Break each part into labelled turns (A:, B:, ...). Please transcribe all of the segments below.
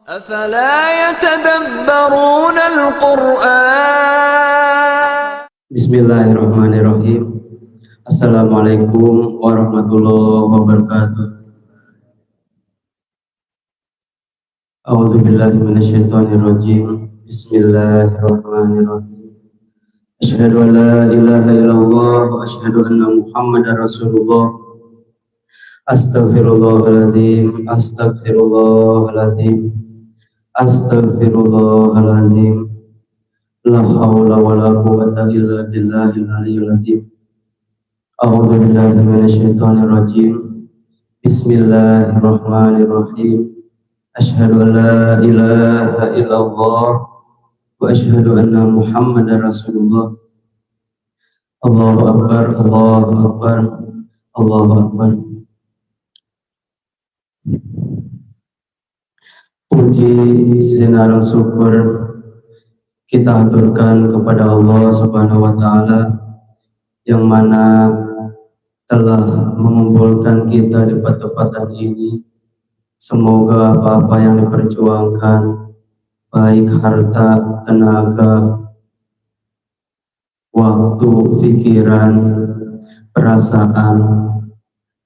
A: أفلا يتدبرون القرآن.
B: Bismillahirrahmanirrahim. Assalamualaikum warahmatullahi wabarakatuh. A'udzu billahi minasyaitonir rajim. Bismillahirrahmanirrahim. Asyhadu an la ilaha illallah wa asyhadu anna Muhammadar Rasulullah. Astaghfirullahaladzim. Astaghfirullahaladzim. Astaghfirullahaladzim. La haula wa la quwwata illa billahil aliyyil azim. A'udzu billahi minasyaitonir rajim. Bismillahirrahmanirrahim. Asyhadu an la ilaha illallah wa asyhadu anna Muhammadar Rasulullah. Allahu akbar, Allahu akbar, Allahu akbar. Puji sinarang syukur kita aturkan kepada Allah Subhanahu wa taala yang mana telah mengumpulkan kita di tempat ini. Semoga apa-apa yang diperjuangkan, baik harta, tenaga, waktu, pikiran, perasaan,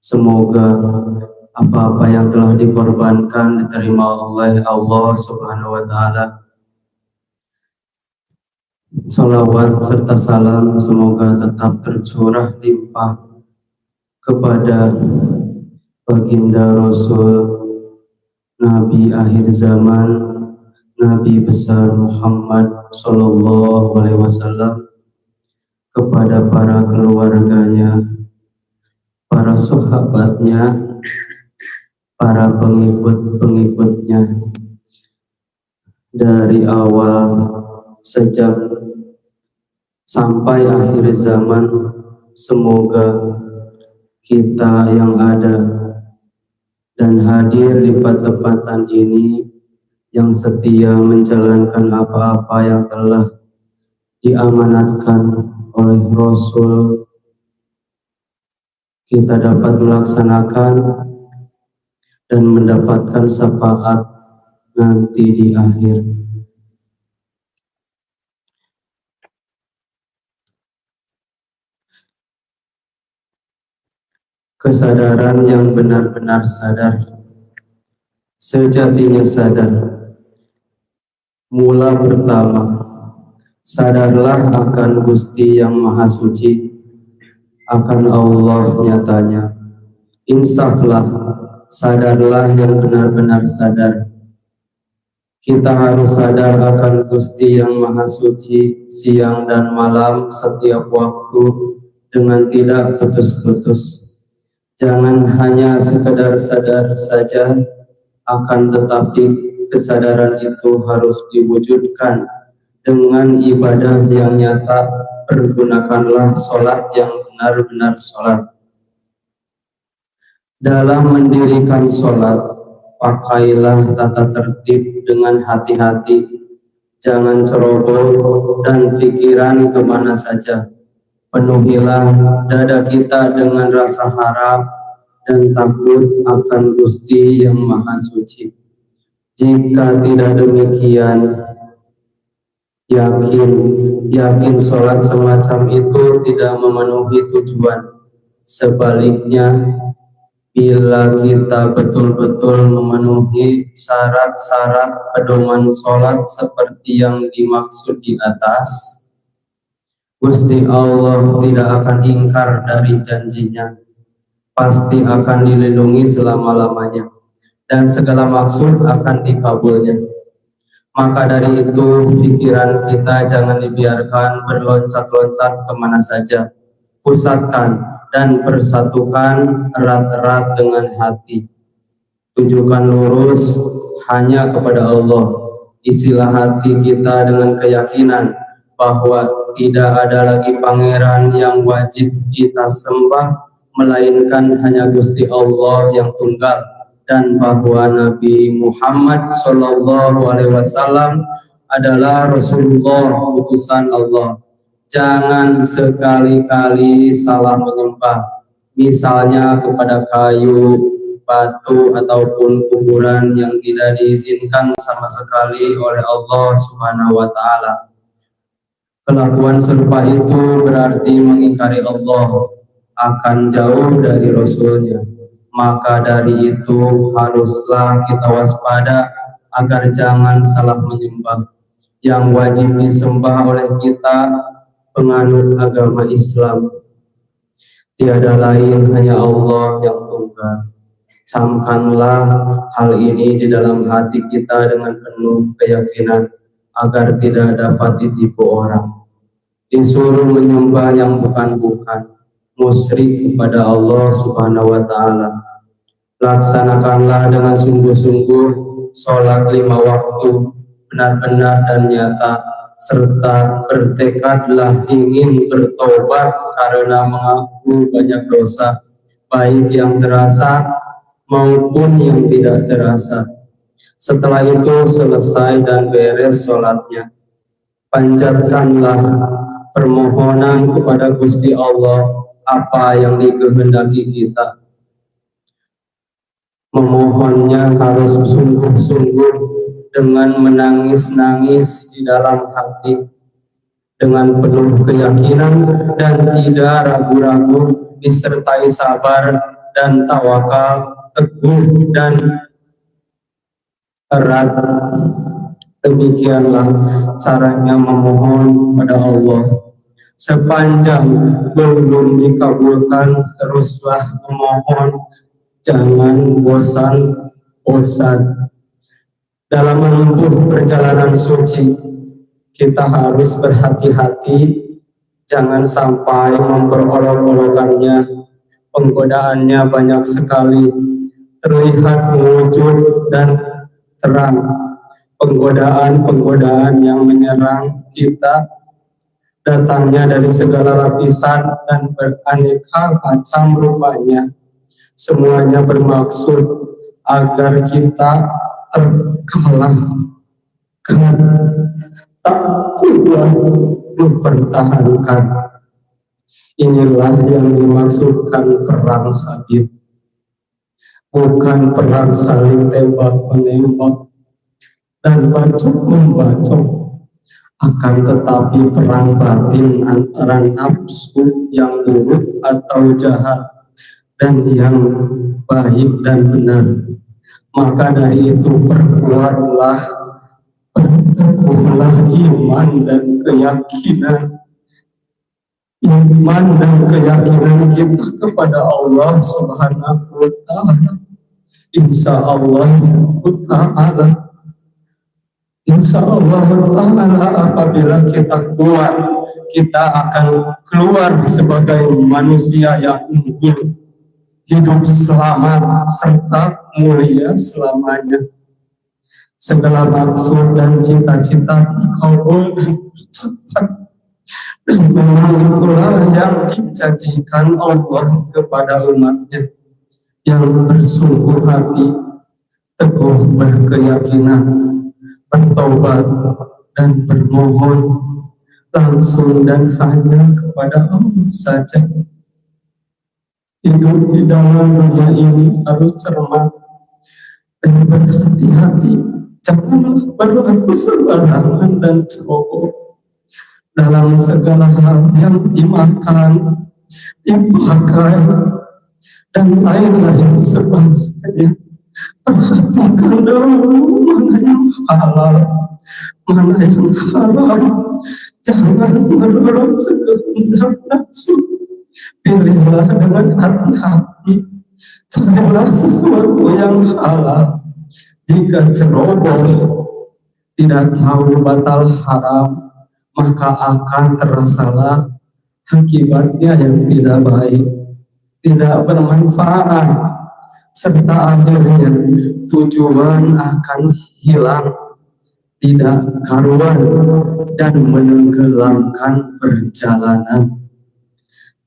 B: semoga apa-apa yang telah dikorbankan diterima oleh Allah Subhanahu wa taala. Salawat serta salam semoga tetap tercurah limpah kepada baginda Rasul, Nabi akhir zaman, Nabi besar Muhammad Sallallahu Alaihi Wasallam, kepada para keluarganya, para sahabatnya, para pengikut-pengikutnya dari awal sejak sampai akhir zaman. Semoga kita yang ada dan hadir di tempatan ini yang setia menjalankan apa-apa yang telah diamanatkan oleh Rasul, kita dapat melaksanakan dan mendapatkan syafaat nanti di akhir. Kesadaran yang benar-benar sadar, sejatinya sadar. Mula pertama, sadarlah akan Gusti yang Maha Suci, akan Allah nyatanya. Insaflah, sadarlah yang benar-benar sadar. Kita harus sadar akan Gusti yang Maha Suci siang dan malam, setiap waktu, dengan tidak putus-putus. Jangan hanya sekedar sadar saja, akan tetapi kesadaran itu harus diwujudkan dengan ibadah yang nyata. Pergunakanlah sholat yang benar-benar sholat. Dalam mendirikan sholat, pakailah tata tertib dengan hati-hati. Jangan ceroboh dan pikiran kemana saja. Penuhilah dada kita dengan rasa harap dan takut akan Gusti yang Maha Suci. Jika tidak demikian, yakin sholat semacam itu tidak memenuhi tujuan. Sebaliknya, bila kita betul-betul memenuhi syarat-syarat pedoman sholat seperti yang dimaksud di atas, Gusti Allah tidak akan ingkar dari janjinya, pasti akan dilindungi selama-lamanya, dan segala maksud akan dikabulnya. Maka dari itu, pikiran kita jangan dibiarkan berloncat-loncat kemana saja. Pusatkan dan persatukan erat-erat dengan hati. Tunjukkan lurus hanya kepada Allah. Isilah hati kita dengan keyakinan bahwa tidak ada lagi pangeran yang wajib kita sembah, melainkan hanya Gusti Allah yang tunggal, dan bahwa Nabi Muhammad Sallallahu Alaihi Wasallam adalah Rasulullah, utusan Allah. Jangan sekali-kali salah menyembah, misalnya kepada kayu, batu ataupun kuburan yang tidak diizinkan sama sekali oleh Allah Subhanahu wa taala. Kelakuan serupa itu berarti mengingkari Allah, akan jauh dari Rasulnya. Maka dari itu haruslah kita waspada agar jangan salah menyembah. Yang wajib disembah oleh kita penganut agama Islam. Tiada lain, hanya Allah yang tunggal. Camkanlah hal ini di dalam hati kita dengan penuh keyakinan agar tidak dapat ditipu orang. Disuruh menyembah yang bukan-bukan, musyrik kepada Allah Subhanahu wa taala. Laksanakanlah dengan sungguh-sungguh sholat 5 waktu benar-benar dan nyata, serta bertekadlah ingin bertobat karena mengaku banyak dosa, baik yang terasa maupun yang tidak terasa. Setelah itu selesai dan beres sholatnya, panjatkanlah permohonan kepada Gusti Allah apa yang dikehendaki kita. Memohonnya harus sungguh-sungguh dengan menangis-nangis di dalam hati, dengan penuh keyakinan dan tidak ragu-ragu, disertai sabar dan tawakal, teguh dan erat. Demikianlah caranya memohon pada Allah. Sepanjang belum dikabulkan, teruslah memohon, jangan bosan-bosan. Dalam menempuh perjalanan suci, kita harus berhati-hati, jangan sampai memperolok-olokannya. Penggodaannya banyak sekali, terlihat wujud dan terang. Penggodaan-penggodaan yang menyerang kita datangnya dari segala lapisan dan beraneka macam rupanya. Semuanya bermaksud agar kita terkalahkan, tak kuat mempertahankan. Inilah yang dimaksudkan perang sabit, bukan perang saling tembak-menembak dan bacok-membacok, akan tetapi perang batin antara nafsu yang buruk atau jahat dan yang baik dan benar. Maka dari itu perkuatlah, perteguhlah iman dan keyakinan kita kepada Allah Subhanahu wa taala. Insya Allah apabila kita kuat, kita akan keluar sebagai manusia yang unggul, hidup selamat serta mulia selamanya. Segala maksud dan cita-cita dikabul dan tercapai, dan memang itulah yang dijanjikan Allah kepada umatnya yang bersungguh hati, teguh berkeyakinan, bertobat dan bermohon langsung dan hanya kepada Allah saja. Hidup di dalam dunia ini harus cermat dan berhati-hati. Janganlah berlaku sembarangan dan ceroboh dalam segala hal yang dimakan, dipakai, dan lain-lain sebagainya. Perhatikan dahulu mana yang halal, mana yang haram. Jangan menurut sekehendak nafsu. Pilihlah dengan hati-hati. Carilah sesuatu yang halal. Jika ceroboh, tidak tahu batal haram, maka akan terasalah akibatnya yang tidak baik, tidak bermanfaat, serta akhirnya tujuan akan hilang, tidak karuan, dan menenggelamkan perjalanan.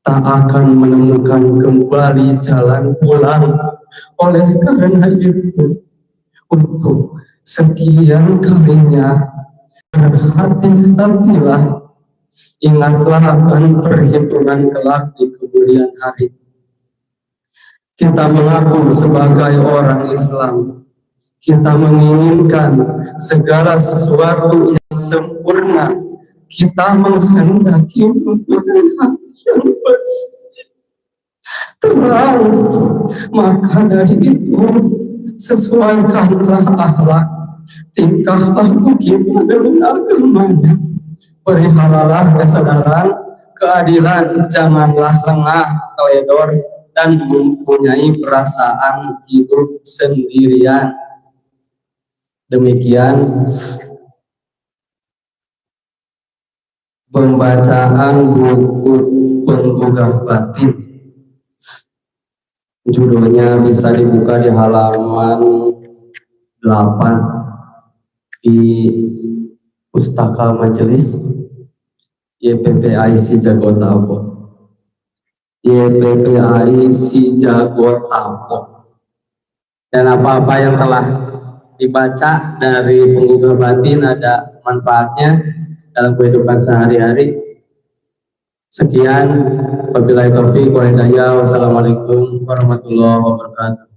B: Tak akan menemukan kembali jalan pulang. Oleh karena itu, untuk sekian kalinya, berhati-hatilah, ingatlah akan perhitungan kelak di kemudian hari. Kita mengaku sebagai orang Islam. Kita menginginkan segala sesuatu yang sempurna. Kita menghendaki mempunyai hati yang bersih, terang. Maka dari itu, sesuaikanlah akhlak, tingkah laku kita dengan agamanya. Peliharalah kesadaran, keadilan, janganlah lengah, teledor, dan mempunyai perasaan hidup sendirian. Demikian pembacaan buku penggugah batin. Judulnya bisa dibuka di halaman 8 di Pustaka Majelis YPPI Jago Tapok. YPPI Jago Tapok. Dan apa-apa yang telah dibaca dari penggugah batin ada manfaatnya dalam kehidupan sehari-hari. Sekian, wabillahi taufiq wal hidayah. Wassalamualaikum warahmatullahi wabarakatuh.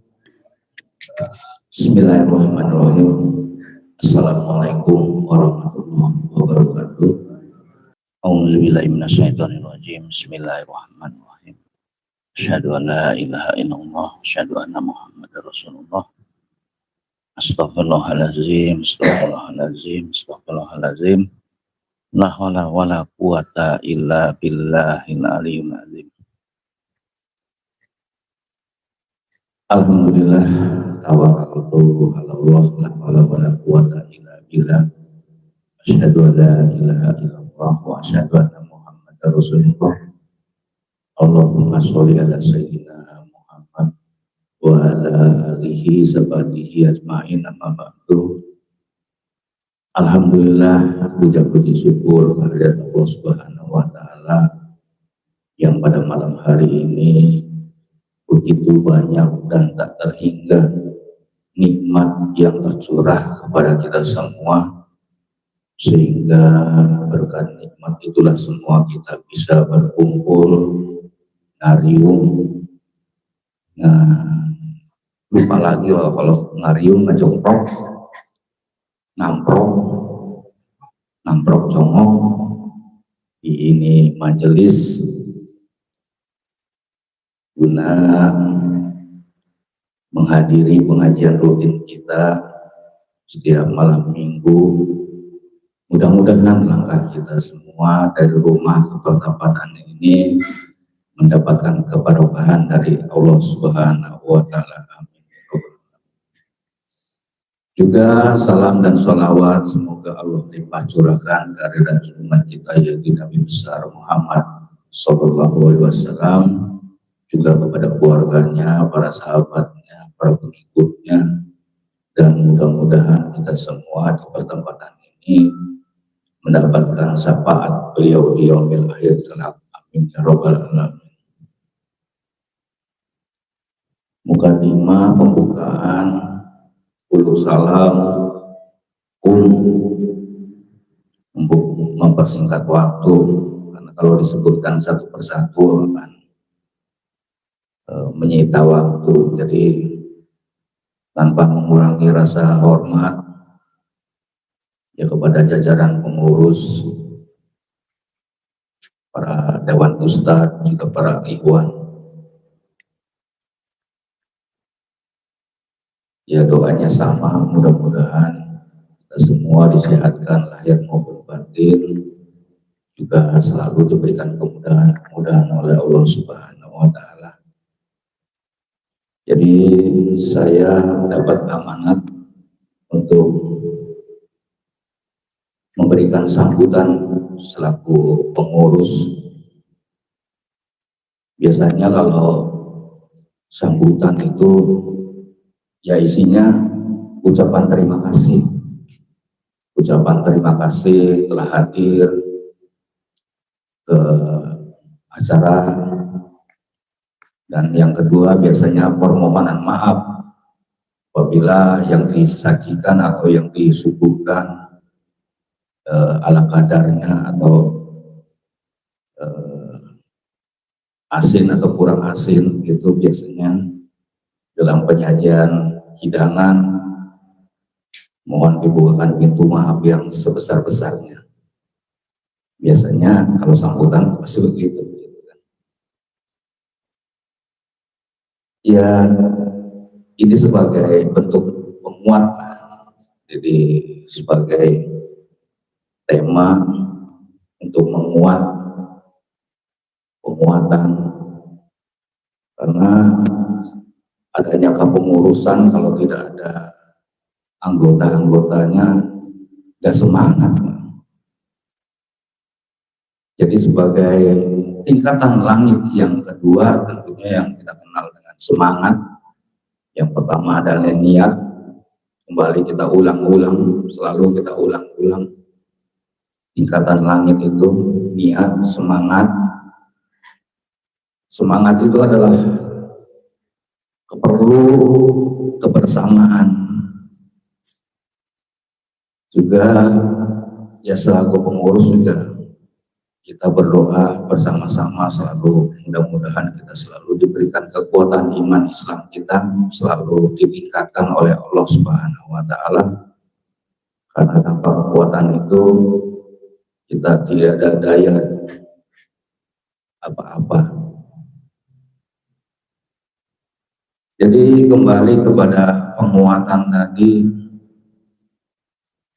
C: Bismillahirrahmanirrahim. Assalamualaikum warahmatullahi wabarakatuh. A'udzubillahi minasyaitonirrajim. Bismillahirrahmanirrahim. Asyhadu an la ilaha illallah, asyhadu anna Muhammadar Rasulullah. Astaghfirullahalazim, astaghfirullahalazim, astaghfirullahalazim. La haula wala quwata illa billahil aliyyil azim. Alhamdulillah, tawakkaltu 'ala Allah, la haula wala quwata illa billah. Asyhadu an la ilaha illallah wa asyhadu anna Muhammadar Rasulullah. Allahumma sholli ala sayyidina Muhammad wa ala alihi sabatihi asma'in, amma ba'du. Alhamdulillah, puja-puji syukur kehadirat Allah Subhanahu wa Ta'ala yang pada malam hari ini begitu banyak dan tak terhingga nikmat yang tercurah kepada kita semua, sehingga berkat nikmat itulah semua kita bisa berkumpul, ngariung. Nah, lupa lagi loh kalau ngariung ngejongprok, ngamprok jongok di ini majelis guna menghadiri pengajian rutin kita setiap malam minggu. Mudah-mudahan langkah kita semua dari rumah ke pertapatan ini mendapatkan keberkahan dari Allah Subhanahu wa Ta'ala. Amin. Juga salam dan sholawat semoga Allah limpah curahkan kehadiran junjungan kita yaitu Nabi besar Muhammad Sallallahu Alaihi Wasallam, juga kepada keluarganya, para sahabatnya, para pengikutnya, dan mudah-mudahan kita semua di pertempatan ini mendapatkan syafaat beliau di yaumil akhir kelak. Amin ya rabbal alamin. Mukadimah pembukaan, ulu salam, untuk mempersingkat waktu, karena kalau disebutkan satu persatu akan menyita waktu. Jadi tanpa mengurangi rasa hormat ya kepada jajaran pengurus, para dewan ustadz, juga para ikhwan, ya doanya sama, mudah-mudahan kita semua disehatkan lahir maupun batin, juga selalu diberikan kemudahan oleh Allah Subhanahu wa Ta'ala. Jadi saya dapat amanat untuk memberikan sambutan selaku pengurus. Biasanya kalau sambutan itu ya isinya ucapan terima kasih. Ucapan terima kasih telah hadir ke acara. Dan yang kedua biasanya permohonan maaf apabila yang disajikan atau yang disuguhkan ala kadarnya atau asin atau kurang asin, itu biasanya dalam penyajian hidangan, mohon dibukakan pintu maaf yang sebesar-besarnya. Biasanya kalau sambutan pasti begitu. Ya, ini sebagai bentuk penguat, jadi sebagai tema untuk menguat penguatan, karena adanya kepengurusan kalau tidak ada anggota-anggotanya gak semangat. Jadi sebagai tingkatan langit yang kedua tentunya yang kita kenal dengan semangat. Yang pertama adalah niat. Kembali kita ulang-ulang, selalu kita ulang-ulang. Tingkatan langit itu niat, semangat. Semangat itu adalah perlu kebersamaan. Juga ya selaku pengurus juga kita berdoa bersama-sama selalu, mudah-mudahan kita selalu diberikan kekuatan iman Islam kita selalu ditingkatkan oleh Allah Subhanahu wa Ta'ala, karena tanpa kekuatan itu kita tidak ada daya apa-apa. Jadi kembali kepada penguatan tadi,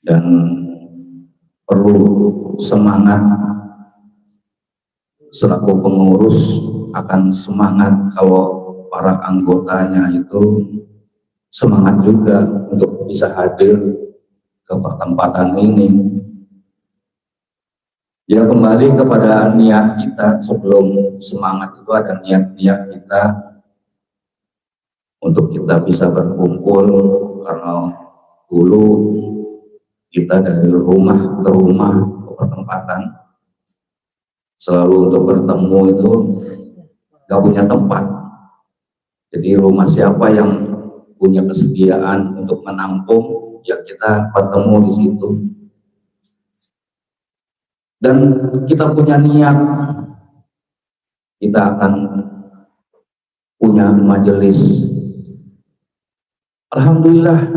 C: dan perlu semangat. Selaku pengurus akan semangat kalau para anggotanya itu semangat juga untuk bisa hadir ke pertempatan ini. Ya, kembali kepada niat kita. Sebelum semangat itu ada niat-niat kita untuk kita bisa berkumpul, karena dulu kita dari rumah ke rumah ke pertempatan selalu untuk bertemu itu gak punya tempat. Jadi rumah siapa yang punya kesediaan untuk menampung, ya kita bertemu di situ. Dan kita punya niat, kita akan punya majelis. Alhamdulillah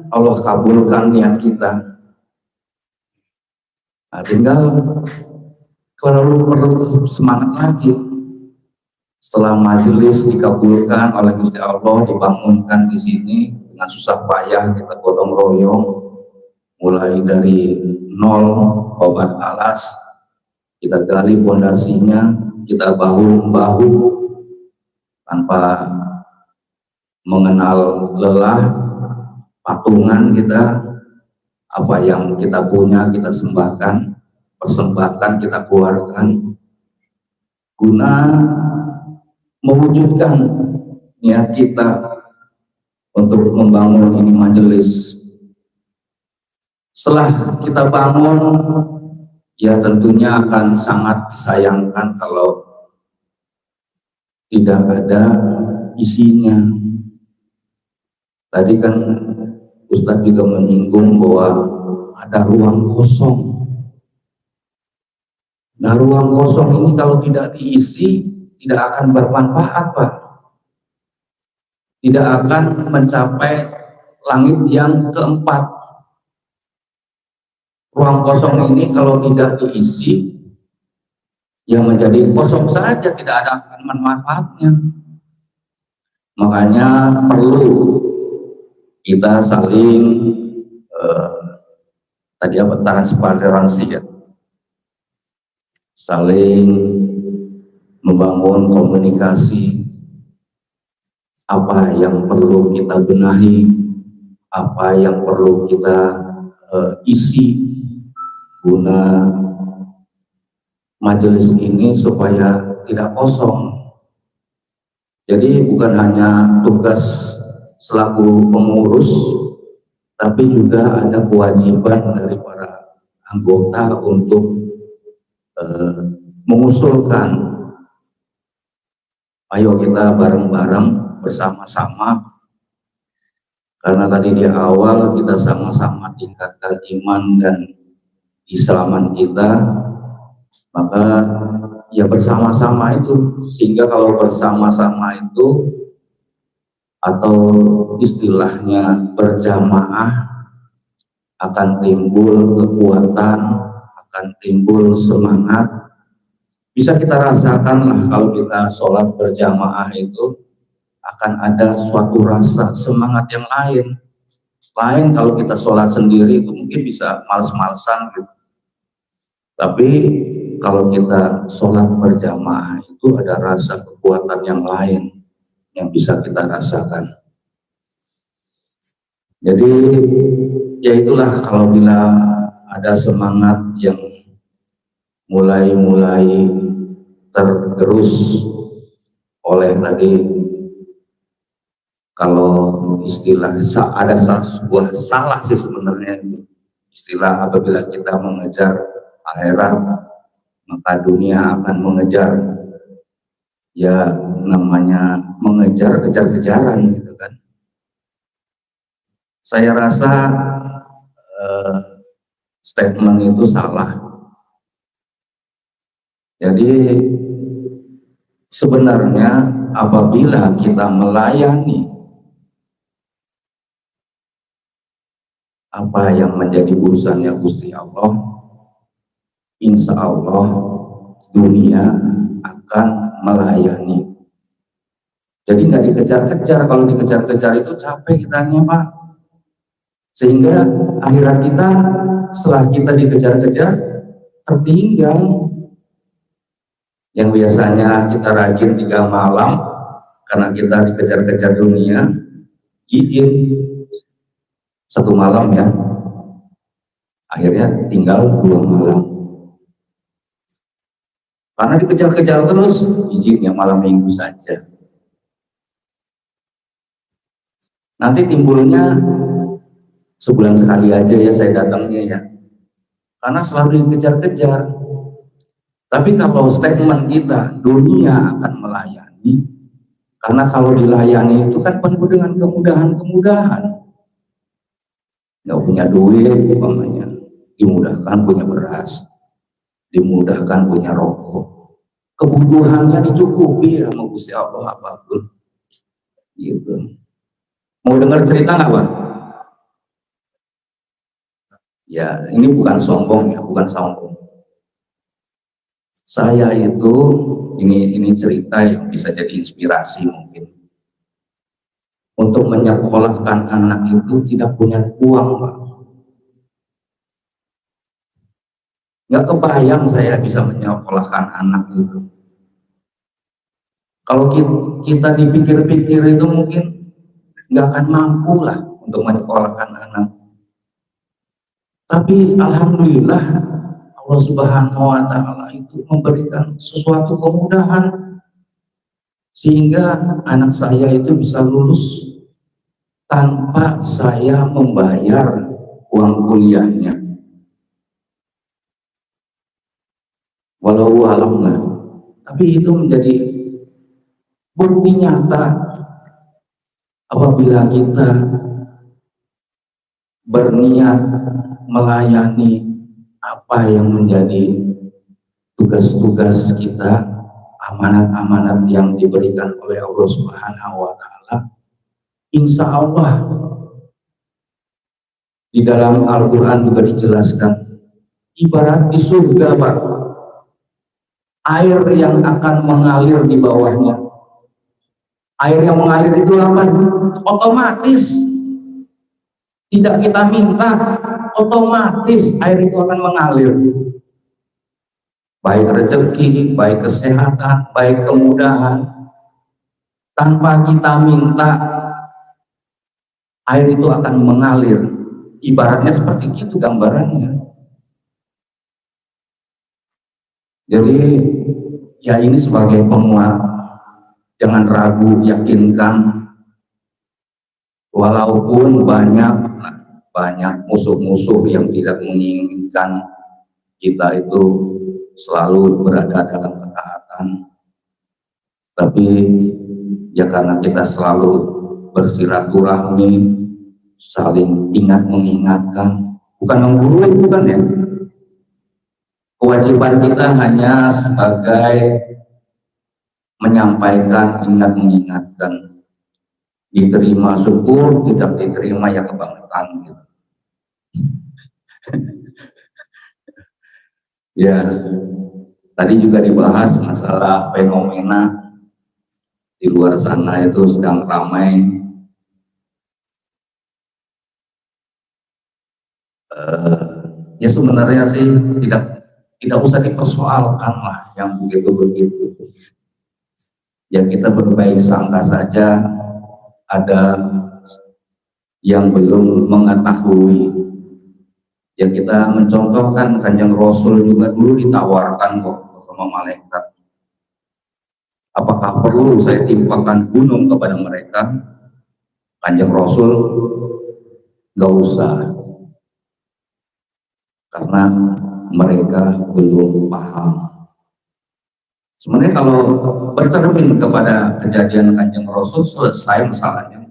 C: Allah kabulkan niat kita. Nah, tinggal kalau perlu semangat lagi. Setelah majelis dikabulkan oleh Gusti Allah, dibangunkan di sini dengan susah payah, kita gotong royong, mulai dari nol obat alas, kita gali pondasinya, kita bahu-bahu tanpa mengenal lelah, patungan kita, apa yang kita punya kita persembahkan, kita keluarkan guna mewujudkan niat kita untuk membangun ini majelis. Setelah kita bangun, ya tentunya akan sangat disayangkan kalau tidak ada isinya. Tadi kan Ustadz juga menyinggung bahwa ada ruang kosong. Nah, ruang kosong ini kalau tidak diisi, tidak akan bermanfaat, Pak. Tidak akan mencapai langit yang keempat. Ruang kosong ini kalau tidak diisi, ya menjadi kosong saja, tidak ada manfaatnya. Makanya perlu kita saling transparansi, ya, saling membangun komunikasi, apa yang perlu kita benahi, apa yang perlu kita isi guna majelis ini supaya tidak kosong. Jadi bukan hanya tugas selaku pengurus, tapi juga ada kewajiban dari para anggota untuk mengusulkan, ayo kita bareng-bareng bersama-sama, karena tadi di awal kita sama-sama tingkatkan iman dan Islaman kita, maka ya bersama-sama itu, sehingga kalau bersama-sama itu atau istilahnya berjamaah akan timbul kekuatan, akan timbul semangat. Bisa kita rasakan lah kalau kita sholat berjamaah itu akan ada suatu rasa semangat yang lain. Lain kalau kita sholat sendiri itu mungkin bisa males-malesan gitu. Tapi kalau kita sholat berjamaah itu ada rasa kekuatan yang lain yang bisa kita rasakan. Jadi ya itulah kalau bila ada semangat yang mulai tergerus oleh tadi, kalau istilah ada sebuah salah sih sebenarnya istilah apabila kita mengejar akhirat maka dunia akan mengejar, ya namanya mengejar kejar-kejaran gitu kan. Saya rasa statement itu salah. Jadi sebenarnya apabila kita melayani apa yang menjadi urusannya Gusti Allah, insya Allah dunia akan melayani. Jadi nggak dikejar-kejar. Kalau dikejar-kejar itu capek kitanya Pak. Sehingga akhirat kita setelah kita dikejar-kejar tertinggal. Yang biasanya kita rajin 3 malam karena kita dikejar-kejar dunia, izin 1 malam ya, akhirnya tinggal 2 malam. Karena dikejar-kejar terus, izin yang malam minggu saja. Nanti timbulnya sebulan sekali aja ya saya datangnya ya, karena selalu dikejar-kejar. Tapi kalau statement kita dunia akan melayani, karena kalau dilayani itu kan penuh dengan kemudahan-kemudahan. Nggak punya duit umpamanya, dimudahkan punya beras, dimudahkan punya rokok, kebutuhannya dicukupi ya sama Gusti Allah apapun gitu. Mau dengar cerita nggak Pak? Ya ini bukan sombong ya, bukan sombong. Saya itu ini cerita yang bisa jadi inspirasi mungkin. Untuk menyekolahkan anak itu tidak punya uang Pak. Nggak kebayang saya bisa menyekolahkan anak itu. Kalau kita dipikir-pikir itu mungkin nggak akan mampu lah untuk menyekolahkan anak. Tapi alhamdulillah Allah Subhanahu wa Ta'ala itu memberikan sesuatu kemudahan sehingga anak saya itu bisa lulus tanpa saya membayar uang kuliahnya. Walau alam lah. Tapi itu menjadi bukti nyata apabila kita berniat melayani apa yang menjadi tugas-tugas kita, amanat-amanat yang diberikan oleh Allah Subhanahu wa Ta'ala. Insya Allah di dalam Al-Quran juga dijelaskan ibarat di surga Pak, air yang akan mengalir di bawahnya. Air yang mengalir itu apa? Otomatis, tidak kita minta, otomatis air itu akan mengalir. Baik rezeki, baik kesehatan, baik kemudahan, tanpa kita minta air itu akan mengalir. Ibaratnya seperti itu gambarannya. Jadi ya ini sebagai penguat, jangan ragu, yakinkan. Walaupun banyak musuh-musuh yang tidak menginginkan kita itu selalu berada dalam ketaatan, tapi ya karena kita selalu bersilaturahmi, saling ingat mengingatkan, bukan menggurui, bukan ya. Kewajiban kita hanya sebagai menyampaikan, ingat mengingatkan. diterima syukur, tidak diterima ya kebangetan gitu. Ya, tadi juga dibahas masalah fenomena di luar sana itu sedang ramai. Ya sebenarnya sih tidak usah dipersoalkan lah yang begitu-begitu. Ya kita berbaik sangka saja, ada yang belum mengetahui. Ya kita mencontohkan Kanjeng Rasul juga dulu ditawarkan kok sama malaikat. Apakah perlu saya timpakan gunung kepada mereka? Kanjeng Rasul gak usah, karena mereka belum paham. Sebenarnya kalau bercermin kepada kejadian Kanjeng Rasul, selesai masalahnya,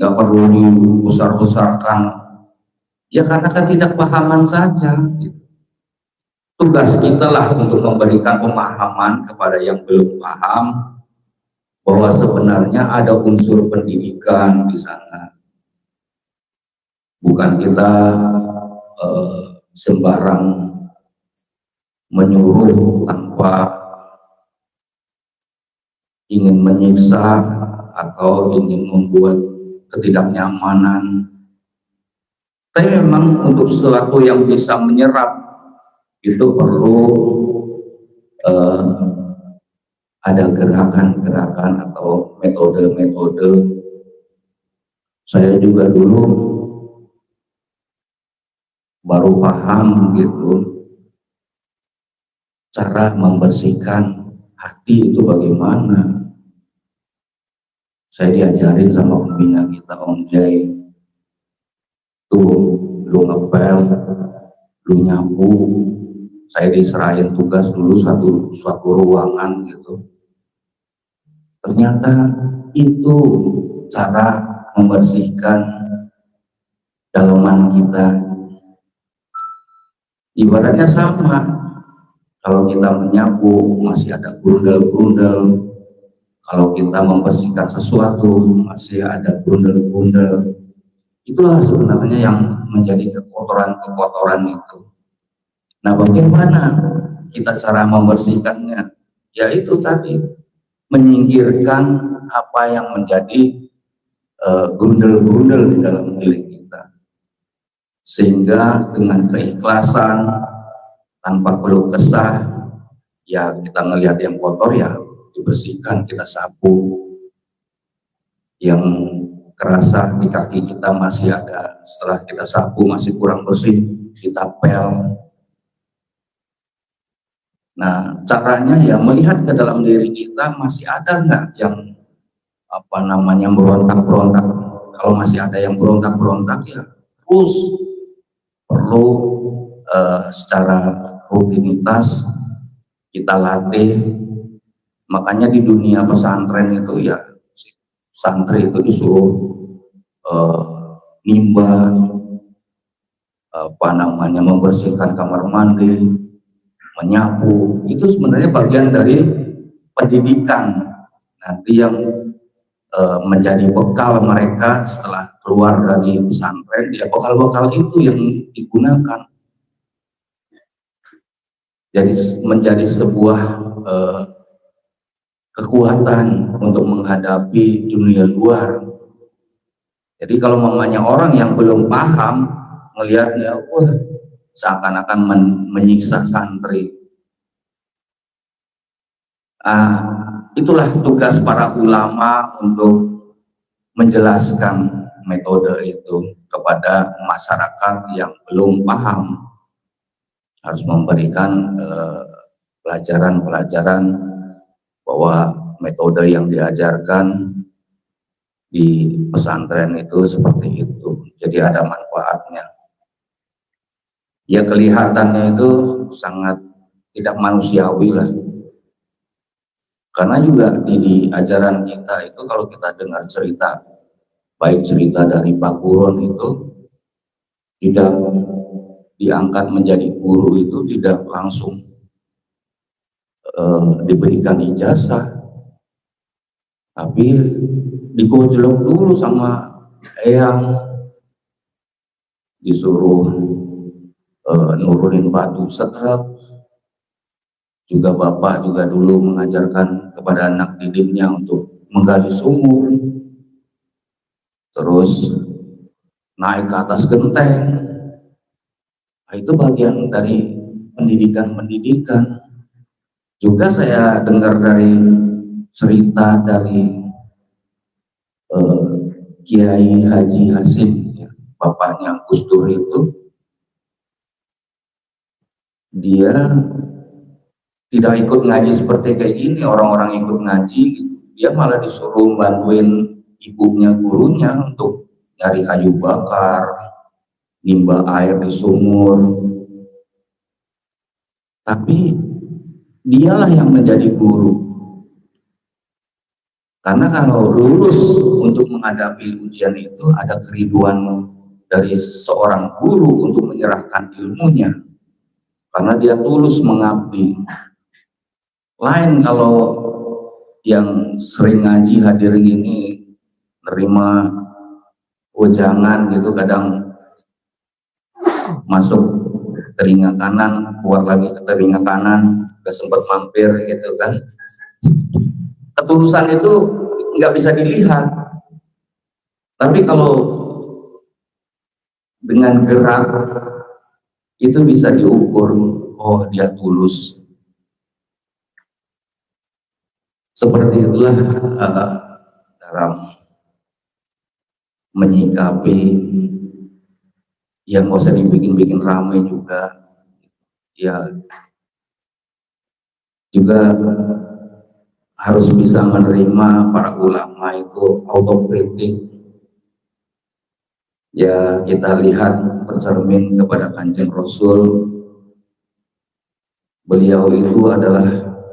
C: nggak perlu dibesar-besarkan. Ya karena ketidakpahaman saja. Tugas kita lah untuk memberikan pemahaman kepada yang belum paham bahwa sebenarnya ada unsur pendidikan di sana. Bukan kita sembarang menyuruh tanpa ingin menyiksa atau ingin membuat ketidaknyamanan. Tapi memang untuk sesuatu yang bisa menyerap itu perlu ada gerakan-gerakan atau metode-metode. Saya juga dulu baru paham gitu cara membersihkan hati itu bagaimana. Saya diajarin sama pembina kita, Om Jai, tuh lu ngepel, lu nyapu. Saya diserahin tugas dulu suatu ruangan gitu. Ternyata itu cara membersihkan dalaman kita. Ibaratnya sama, kalau kita menyapu masih ada grundel-grundel, kalau kita membersihkan sesuatu masih ada grundel-grundel. Itulah sebenarnya yang menjadi kekotoran-kekotoran itu. Nah, bagaimana kita cara membersihkannya? Ya itu tadi, menyingkirkan apa yang menjadi grundel-grundel di dalam diri kita, sehingga dengan keikhlasan tanpa perlu kesah, ya kita ngelihat yang kotor ya dibersihkan, kita sapu. Yang kerasa di kaki kita masih ada, setelah kita sapu masih kurang bersih, kita pel. Nah, caranya ya melihat ke dalam diri kita masih ada nggak yang berontak-berontak. Kalau masih ada yang berontak-berontak ya terus perlu secara rutinitas kita latih. Makanya di dunia pesantren itu ya santri itu disuruh nimba, membersihkan kamar mandi, menyapu. Itu sebenarnya bagian dari pendidikan nanti yang menjadi bekal mereka setelah keluar dari pesantren. Ya bekal-bekal itu yang digunakan. Jadi menjadi sebuah kekuatan untuk menghadapi dunia luar. Jadi kalau mamanya orang yang belum paham melihatnya, wah seakan-akan menyiksa santri. Itulah tugas para ulama untuk menjelaskan metode itu kepada masyarakat yang belum paham. Harus memberikan pelajaran-pelajaran bahwa metode yang diajarkan di pesantren itu seperti itu. Jadi ada manfaatnya. Ya kelihatannya itu sangat tidak manusiawi lah. Karena juga di ajaran kita itu kalau kita dengar cerita, baik cerita dari Pak Gurun itu tidak diangkat menjadi guru itu tidak langsung diberikan ijazah. Tapi digojlok dulu sama eyang, disuruh nurunin batu setrek. Juga bapak juga dulu mengajarkan kepada anak didiknya untuk menggali sumur, terus naik ke atas genteng. Nah, itu bagian dari pendidikan. Juga saya dengar dari cerita dari Kiai Haji Hasim, ya, bapaknya Gus Dur itu, dia tidak ikut ngaji seperti kayak gini, orang-orang ikut ngaji gitu. Dia malah disuruh bantuin ibunya, gurunya untuk nyari kayu bakar, nimba air di sumur. Tapi dialah yang menjadi guru. Karena kalau lulus untuk menghadapi ujian itu ada kerinduan dari seorang guru untuk menyerahkan ilmunya. Karena dia tulus mengabdi. Lain kalau yang sering ngaji hadir gini, nerima ujangan gitu, kadang masuk ke telinga kanan, keluar lagi ke telinga kanan, gak sempat mampir gitu kan. Ketulusan itu nggak bisa dilihat. Tapi kalau dengan gerak itu bisa diukur, oh dia tulus. Seperti itulah dalam menyikapi yang nggak usah dibikin-bikin ramai juga. Ya juga harus bisa menerima para ulama itu autokritik. Ya kita lihat bercermin kepada Kanjeng Rasul, beliau itu adalah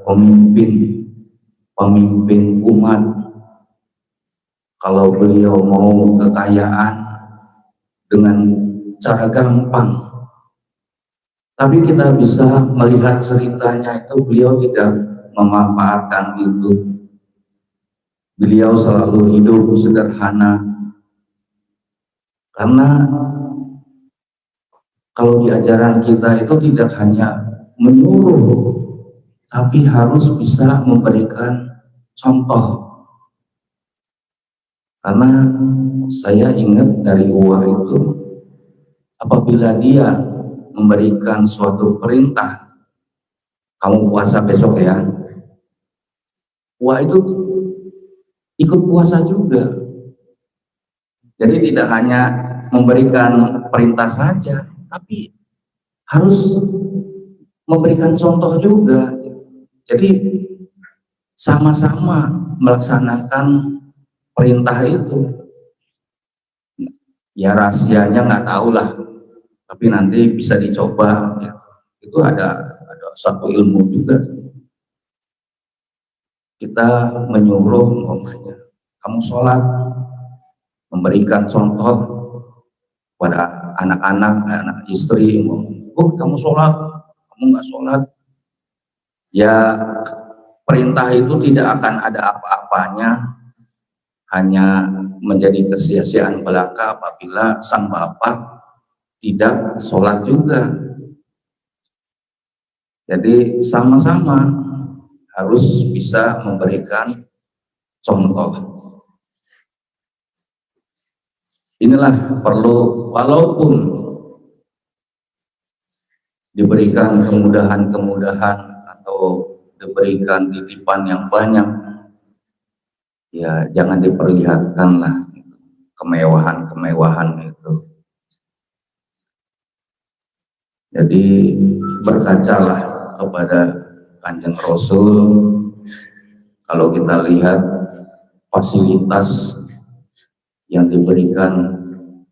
C: pemimpin umat. Kalau beliau mau kekayaan dengan cara gampang, tapi kita bisa melihat ceritanya itu beliau tidak memanfaatkan itu. Beliau selalu hidup sederhana, karena kalau di ajaran kita itu tidak hanya menyuruh, tapi harus bisa memberikan contoh. Karena saya ingat dari Uwa itu, apabila dia memberikan suatu perintah, kamu puasa besok ya, Uwa itu ikut puasa juga. Jadi tidak hanya memberikan perintah saja, tapi harus memberikan contoh juga. Jadi sama-sama melaksanakan perintah itu. Ya rahasianya nggak tahu lah, tapi nanti bisa dicoba. Itu ada satu ilmu juga. Kita menyuruh umpamanya, kamu sholat, memberikan contoh pada anak-anak, anak istri, oh kamu sholat, kamu nggak sholat, ya perintah itu tidak akan ada apa-apanya, hanya menjadi kesia-siaan belaka apabila sang bapak tidak sholat juga. Jadi sama-sama harus bisa memberikan contoh. Inilah perlu, walaupun diberikan kemudahan-kemudahan atau diberikan titipan yang banyak, ya jangan diperlihatkanlah kemewahan-kemewahan itu. Jadi berkacalah kepada Kanjeng Rasul. Kalau kita lihat fasilitas yang diberikan,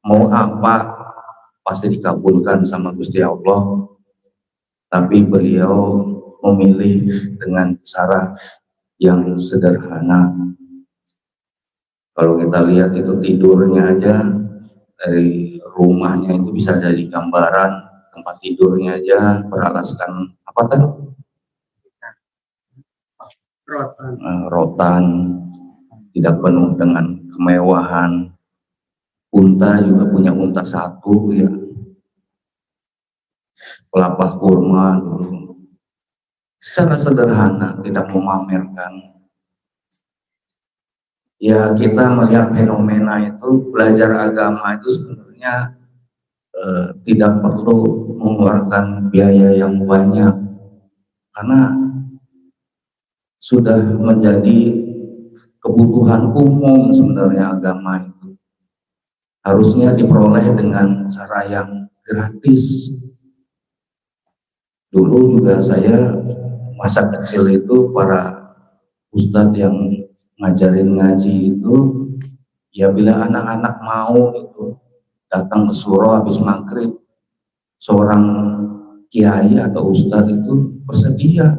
C: mau apa pasti dikabulkan sama Gusti Allah, tapi beliau memilih dengan cara yang sederhana. Kalau kita lihat itu tidurnya aja, dari rumahnya itu bisa dari gambaran tempat tidurnya aja beralaskan apa tadi? Rotan. tidak penuh dengan kemewahan. Unta juga punya unta satu ya, pelapah kurma dulu, secara sederhana, tidak memamerkan. Ya, kita melihat fenomena itu, belajar agama itu sebenarnya tidak perlu mengeluarkan biaya yang banyak, karena sudah menjadi kebutuhan umum sebenarnya. Agama itu harusnya diperoleh dengan cara yang gratis. Dulu juga saya masa kecil itu, para ustadz yang ngajarin ngaji itu, ya bila anak-anak mau itu datang ke surau habis maghrib, seorang kiai atau ustadz itu bersedia,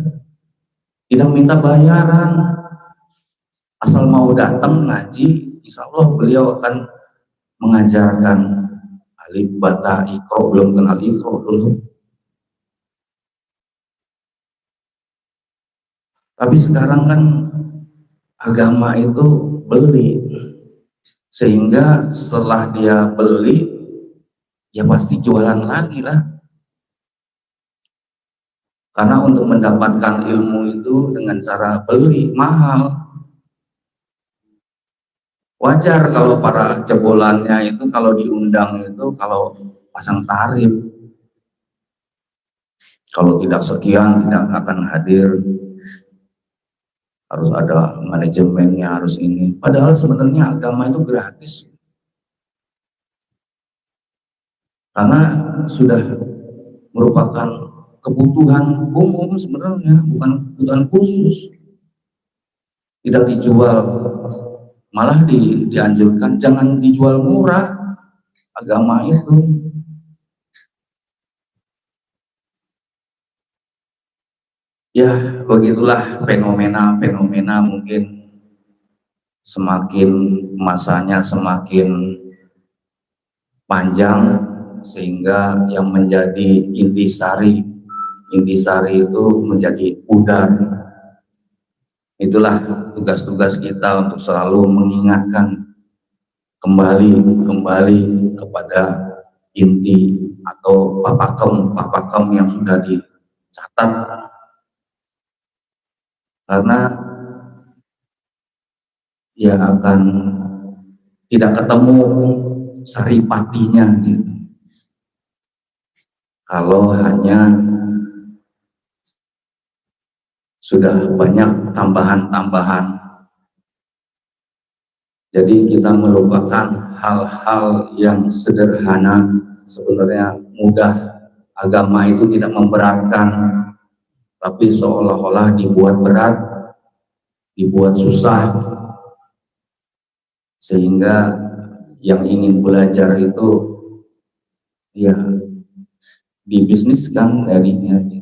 C: tidak minta bayaran, asal mau datang ngaji, insya Allah beliau akan mengajarkan alif bata ikro, belum kenal ikro dulu. Tapi sekarang kan agama itu beli, sehingga setelah dia beli ya pasti jualan lagi lah, karena untuk mendapatkan ilmu itu dengan cara beli mahal. Wajar kalau para jebolannya itu kalau diundang itu, kalau pasang tarif, kalau tidak sekian tidak akan hadir, harus ada manajemennya, harus ini. Padahal sebenarnya agama itu gratis, karena sudah merupakan kebutuhan umum sebenarnya, bukan kebutuhan khusus. Tidak dijual, malah dianjurkan jangan dijual murah agama itu. Ya, begitulah fenomena mungkin semakin masanya semakin panjang, sehingga yang menjadi intisari itu menjadi pudar. Itulah tugas-tugas kita untuk selalu mengingatkan kembali kepada inti atau papakem yang sudah dicatat, karena ya akan tidak ketemu saripatinya gitu kalau hanya sudah banyak tambahan-tambahan. Jadi kita melupakan hal-hal yang sederhana, sebenarnya mudah. Agama itu tidak memberatkan, tapi seolah-olah dibuat berat, dibuat susah, sehingga yang ingin belajar itu ya dibisniskan darinya.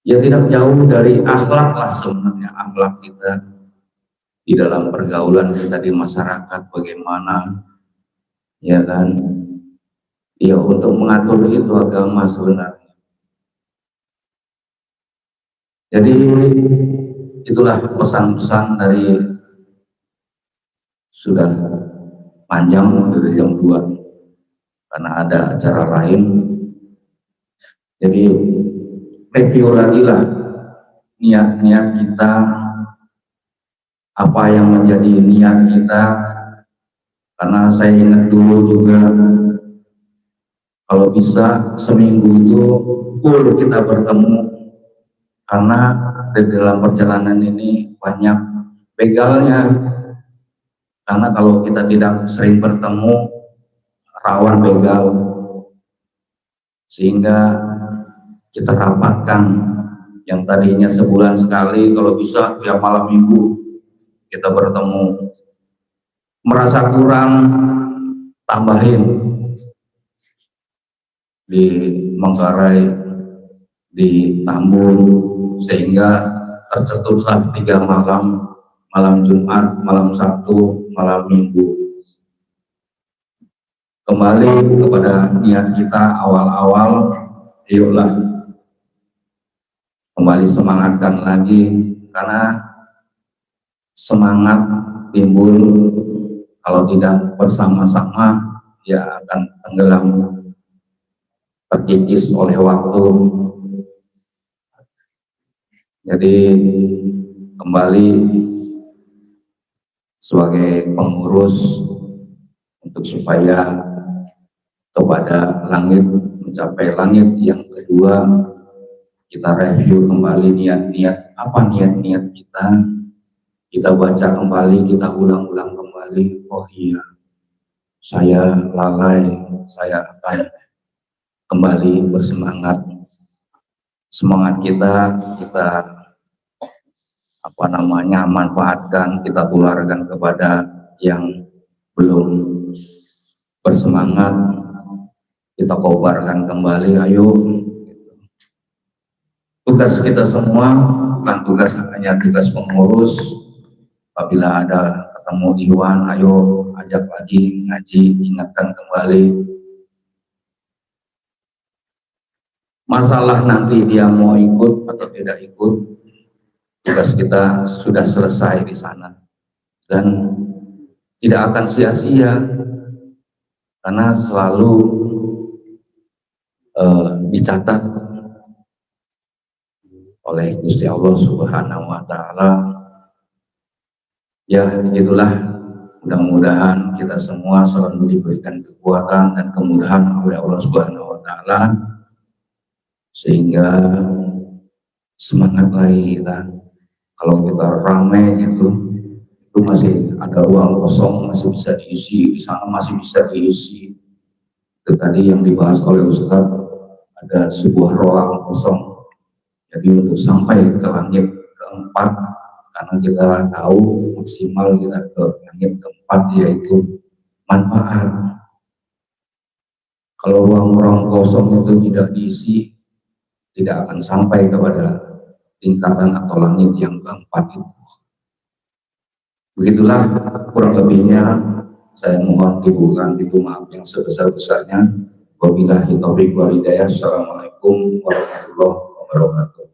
C: Ya tidak jauh dari akhlak lah sebenarnya, akhlak kita di dalam pergaulan kita di masyarakat bagaimana, ya kan? Ya, untuk mengatur itu agama sebenarnya. Jadi itulah pesan-pesan dari, sudah panjang dari jam 2 karena ada acara lain. Jadi review lagi lah niat-niat kita, apa yang menjadi niat kita. Karena saya ingat dulu juga, kalau bisa seminggu itu full kita bertemu, karena di dalam perjalanan ini banyak begalnya. Karena kalau kita tidak sering bertemu, rawan begal, sehingga kita rapatkan yang tadinya sebulan sekali, kalau bisa tiap malam minggu kita bertemu. Merasa kurang, tambahin di Manggarai, di Tambun, sehingga tercetuslah 3 malam, malam Jumat, malam Sabtu, malam Minggu. Kembali kepada niat kita awal-awal, yuklah kembali semangatkan lagi karena semangat timbul kalau tidak bersama-sama ya akan tenggelam, terkikis oleh waktu. Jadi kembali sebagai pengurus untuk supaya kepada langit, mencapai langit yang kedua, kita review kembali niat-niat, apa niat-niat kita baca kembali, kita ulang-ulang kembali. Oh iya, saya lalai, saya akan kembali bersemangat. Semangat kita manfaatkan, kita tularkan kepada yang belum bersemangat, kita kobarkan kembali. Ayo, tugas kita semua bukan hanya tugas pengurus. Apabila ada ketemu Iwan, ayo ajak lagi ngaji, ingatkan kembali. Masalah nanti dia mau ikut atau tidak ikut, tugas kita sudah selesai di sana dan tidak akan sia-sia karena selalu dicatat oleh Gusti Allah Subhanahu wa Ta'ala. Ya, itulah, mudah-mudahan kita semua selalu diberikan kekuatan dan kemudahan oleh Allah Subhanahu wa Ta'ala sehingga semangat lagi kita. Kalau kita ramai itu masih ada ruang kosong, masih bisa diisi, di sana masih bisa diisi. Itu tadi yang dibahas oleh Ustadz, ada sebuah ruang kosong. Jadi untuk sampai ke langit keempat, karena kita tahu maksimal kita ke langit keempat yaitu manfaat. Kalau ruang-ruang kosong itu tidak diisi, tidak akan sampai kepada tingkatan atau langit yang keempat itu. Begitulah kurang lebihnya. Saya mohon dibukakan pintu maaf yang sebesar-besarnya. Wabillahi taufiq wal hidayah. Assalamualaikum warahmatullahi wabarakatuh.